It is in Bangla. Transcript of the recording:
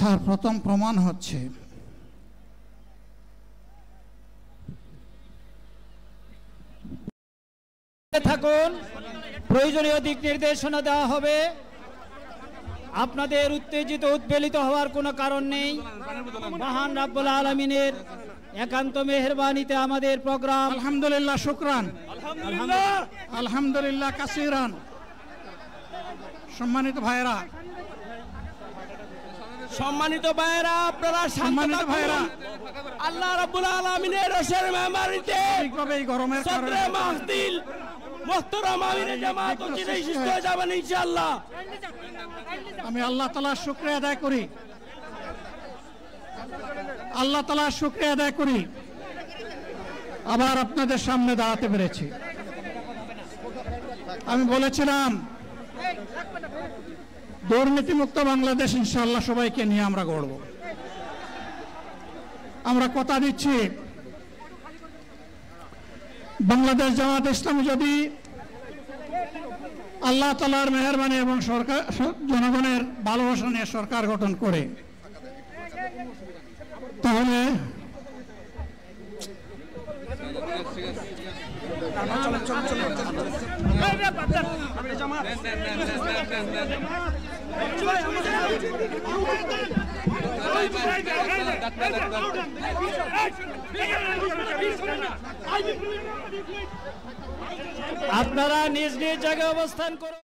তার প্রথম প্রমাণ হচ্ছে থাকুন, প্রয়োজনীয় দিক নির্দেশনা দেওয়া হবে। আপনাদের উত্তেজিত উদ্বেলিত হওয়ার কোনো কারণ নেই। মহান রাব্বুল আলামিনের একান্ত মেহেরবানিতে আমাদের প্রোগ্রাম আলহামদুলিল্লাহ, শুকরান, আলহামদুলিল্লাহ কাসিরান। সম্মানিত ভাইরা, আপনারা সম্মানিত ভাইরা, আল্লাহ রাব্বুল আলামিনের রসের মেহমানিতে এই গরমের কারণে মাহফিল মুহতারাম আমিরে জামাত চিরাই সুস্থ হয়ে যাবেন ইনশাআল্লাহ। আমি আল্লাহ তাআলার শুকরিয়া আদায় করি, আল্লাহ তাআলার শুকরিয়া আদায় করি আবার আপনাদের সামনে দাঁড়াতে পেরেছি। আমি বলেছিলাম দুর্নীতিমুক্ত বাংলাদেশ ইনশাআল্লাহ সবাইকে নিয়ে আমরা গড়ব। আমরা কথা দিচ্ছি, বাংলাদেশ জামাত ইসলামী যদি আল্লাহ তাআলার মেহেরবানি এবং সরকার জনগণের ভালোবাসা নিয়ে সরকার গঠন করে, তাহলে আপনারা নিজ নিজ জায়গায় অবস্থান করুন।